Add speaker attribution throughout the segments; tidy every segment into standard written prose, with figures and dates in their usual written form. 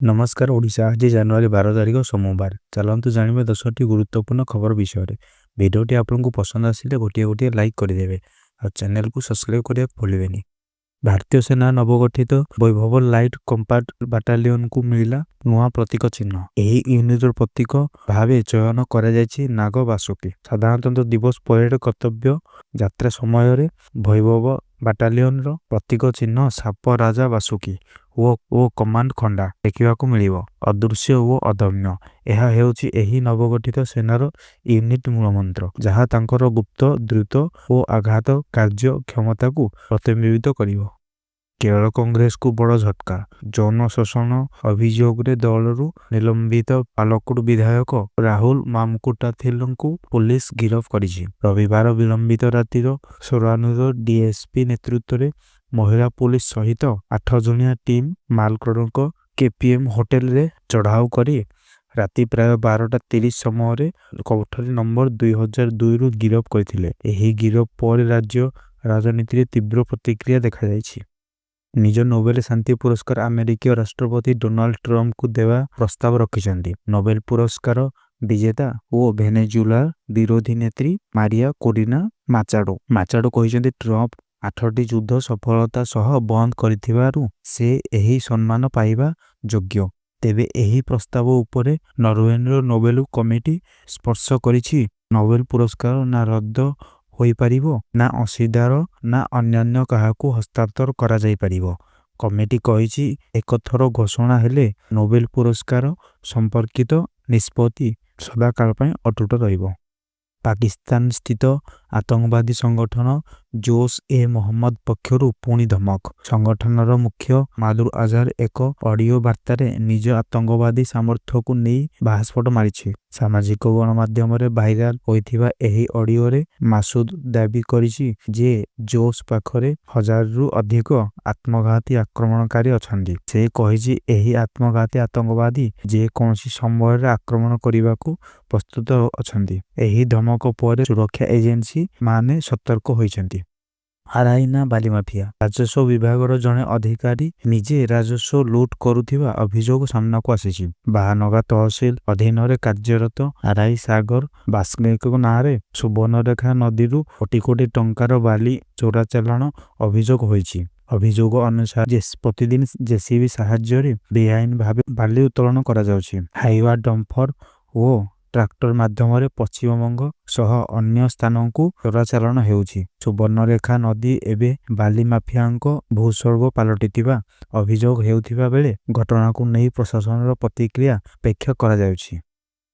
Speaker 1: नमस्कार ओडिशा आज जनवरी 12 तारिख सोमवार चलतु जानवे 10टी गुरुत्वपूर्ण खबर विषय भिडियोटी आपको पसंद आसिले गोटे गोटे लाइक करदे और चैनल को सब्सक्राइब करने भूलें। भारतीय सेना नवगठित वैभव लाइट कम्पार्ट बाटालियन को मिला नुआ प्रतीक चिन्ह। यही यूनिटर प्रतीक भावे चयन कर नाग बासुकी। साधारणतंत्र दिवस परेड कर्तव्य यात्रा समय वैभव बाटालियन प्रतीक चिन्ह साप राजा बासुकी ओ कमांड खंडा देखा मिल अदृश्य और अदम्य। यह हेउची एही नवगठित सेनार यूनिट मूलमंत्र जहाँ तांकर गुप्त द्रुत और आघात कार्य क्षमता को प्रतिबिंबित करिवो। केरल कांग्रेस को बड़ झटका। जौन शोषण अभियोग दलरू निलंबित पालक्कड़ विधायक राहुल मामकुटाथिल को पुलिस गिरफ करिछि। रविवार विलंबित रातिर सोरानुर डीएसपी नेतृत्व में महिला पुलिस सहित 8 जणिया टीम मालकड़क केपीएम होटेल रे चढ़ाऊ करी राति प्राय 12:30 समय कोठरी नंबर 2002 रु गिरफ करथिले। एही गिरफ पर राज्य राजनीति तीव्र प्रतिक्रिया देखा जायछि। निज नोबेल शांति पुरस्कार अमेरिकीय राष्ट्रपति डोनाल्ड ट्रम्प को देवा प्रस्ताव रखिछन्ति। नोबेल पुरस्कार विजेता ओ वेनेजुएला विरोधी नेत्री मारिया कोरिना माचाडो कहिछन्ति ट्रम्प 8टी युद्ध सफलता सह बंद करिथिबारु से एही सम्मान पाइबा योग्य। तेबे एही प्रस्ताव उपरे नरवेर नोबेल कमिटी स्पर्श करिछि। नोबेल पुरस्कार ना रद्द होई परिबो ना असीदार ना अन्यान्य काहाकू हस्तांतर करा जाई परिबो। कमिटी कहिछि एक थर घोषणा हेले नोबेल पुरस्कार संपर्कित निष्पत्ति सदाकाल पय अटूट रहिबो। पाकिस्तान स्थित आतंकवादी संगठन जोश ए मोहम्मद पक्षरु पुणी धमक। संगठनर मुख्य मादुर अजहर एक ऑडियो वार्तारे निज आतंकवादी सामर्थ्य को नहीं बाहास्फोट मारिछि। सामाजिक गणमाध्यम भाइराल होइथिबा एही ऑडियो रे मासूद दाबी करिछि जे जोश पाखरे 1000 रु अधिक आत्मघाती आक्रमणकारी अछन्ति। से कहिछि एही आत्मघाती आतंकवादी जे कोनसी समय रे आक्रमण करिबाकू प्रस्तुत अछन्ति। एही धमक पर सुरक्षा एजेंसी माने सतर्क होइछन्ति। आराइना बाली माफिया। राजस्व विभागर जने अधिकारी निजे राजस्व लूट करुथिबा अभियोग सामना को आसीछि। बाहानगा तहसील अधीन रे कार्यरत आराई सागर बास्केक नारे सुवर्णरेखा नदीरू कोटी कोटी टंकार बाली चोराचालाण अभियोग होइछि। अभियोग अनुसार प्रतिदिन जेसीबी साहाय्य रे बेआईन भावे बाली उत्तोलन करा जाउछि। हाईवा डंपर ओ ट्रैक्टर माध्यम पश्चिमबंग सह अन्य स्थान को चोराचालाण हेउछि। सुवर्णरेखा नदी एबे बाली माफियांक भूस्वर्ग पलटिथिबा अभियोग हेउथिबा बेले घटना को नहीं प्रशासन प्रतिक्रिया अपेक्षा करा जाउछि।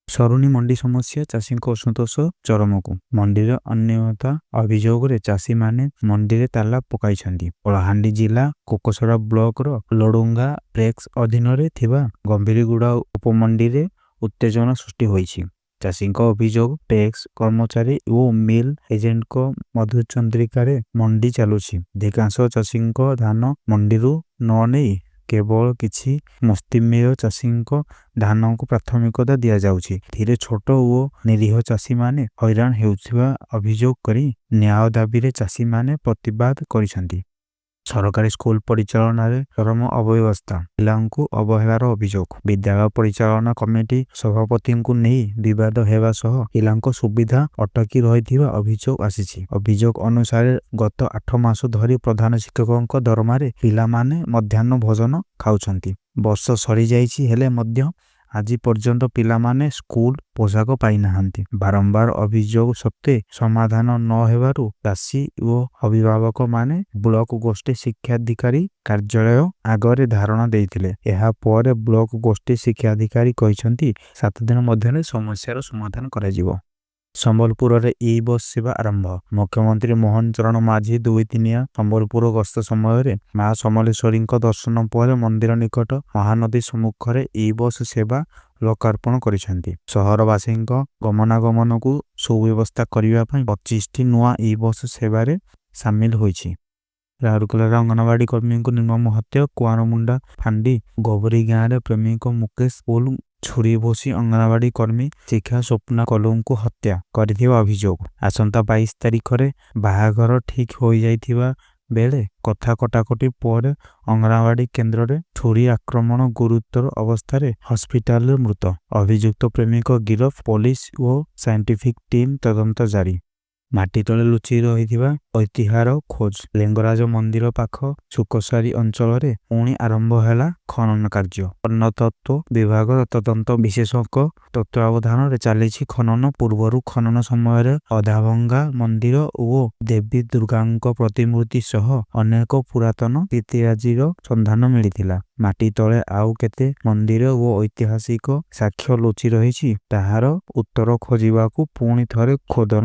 Speaker 1: सरुनी मंडी समस्या चाषी असंतोष चरम को। मंडी अनियमितता अभियोग रे चाषी माने मंडी रे ताला पकाइछन्ति। कलाहांडी जिला कोकसरा ब्लॉक रो लोडुंगा प्रेक्स अधीन रे थिबा गंभीरगुड़ा उपमंडी रे उत्तेजना सृष्टि होइछि। चाषी अभियोग पैक्स कर्मचारी और मिल एजेंट को मधुचंद्रिकार मंडी चलुछि। अधिकांश चाषी धान मंडी न नहीं केवल किछि मुस्तिमेय चाषी धान को प्राथमिकता दिया जाउछि। धीरे छोट और निरीह चाषी माने हैरान हेउथिबा अभियोग करी न्याय दाबी रे चाषी माने प्रतिवाद करिसंति। सरकारी स्कूल परिचालना रे चरम अव्यवस्था। पिलांकु अवहेलार अभियोग। विद्यालय परिचालना कमिटी सभापति को नहीं विवाद हेबा सह पिलांको सुविधा अटकी रहिथिबा अभियोग आसीछि। अभियोग अनुसार गत 8 मास धरी प्रधान शिक्षकक दरमा रे पिला माने मध्याह्न भोजन खाउछन्ति। वर्ष सरी जाइछि हेले मध्य आज पर्यंत पिला माने स्कूल पोशाक पाई नाहंती। बारंबार अभियोग सत्ते समाधान न हेबारु चाषी और अभिभावक माने ब्लॉक गोष्ठी शिक्षाधिकारी कार्यालय आगरे धारणा देइथिले। एहा पर ब्लॉक गोष्ठी शिक्षाधिकारी कहिसंती 7 दिन मध्यरे समस्यार समाधान करा जिवो। संबलपुर रे ई बस सेवा आरंभ। मुख्यमंत्री मोहन चरण माझी 2 दिनिया संबलपुर गस्त समय मां समलेश्वरी दर्शन पर मंदिर निकट महानदी सम्मुख रे ई बस सेवा लोकार्पण करिसेंती। सहरवासी गमनागमन को सुव्यवस्था करिबा पई 25टी नुआ ई बस सेवा रे शामिल होइछि। राउरकेला अंगनवाड़ी कर्मी को निर्मम हत्या। कुआरमुंडा फांडी गोबरी गाँव रे प्रेमी को मुकेश पोल छुरी भोसी अंगनवाड़ी कर्मी शिखा स्वप्ना कलुं को हत्या करिथिबा अभियोग। आसंता 22 तारिख रे बाहाघर ठीक हो जाइथिबा ବେଳେ କଥା କଟାକଟି ପରେ ଅଙ୍ଗନବାଡି କେନ୍ଦ୍ରରେ ଛୁରୀ ଆକ୍ରମଣ ଗୁରୁତର ଅବସ୍ଥାରେ ହସ୍ପିଟାଲରେ ମୃତ। ଅଭିଯୁକ୍ତ ପ୍ରେମିକ ଗିରଫ, ପୋଲିସ ଓ ସାଇଣ୍ଟିଫିକ ଟିମ୍ ତଦନ୍ତ ଜାରି। ମାଟି ତଳେ ଲୁଚି ରହିଥିବା ଐତିହ୍ୟର ଖୋଜ। ଲିଙ୍ଗରାଜ ମନ୍ଦିର ପାଖ ସୁକସାରୀ ଅଞ୍ଚଳରେ ପୁଣି ଆରମ୍ଭ ହେଲା ଖନନ କାର୍ଯ୍ୟ। ପ୍ରତ୍ନତତ୍ତ୍ୱ ବିଭାଗ ତଦନ୍ତ ବିଶେଷଙ୍କ ତତ୍ତ୍ୱାବଧାନରେ ଚାଲିଛି ଖନନ। ପୂର୍ବରୁ ଖନନ ସମୟରେ ଅଧାଭଙ୍ଗା ମନ୍ଦିର ଓ ଦେବୀ ଦୁର୍ଗାଙ୍କ ପ୍ରତିମୂର୍ତ୍ତି ସହ ଅନେକ ପୁରାତନ ଇତିହାସର ସନ୍ଧାନ ମିଳିଥିଲା। ମାଟି ତଳେ ଆଉ କେତେ ମନ୍ଦିର ଓ ଐତିହାସିକ ସାକ୍ଷ୍ୟ ଲୁଚି ରହିଛି ତାହାର ଉତ୍ତର ଖୋଜିବାକୁ ପୁଣି ଥରେ ଖୋଦନ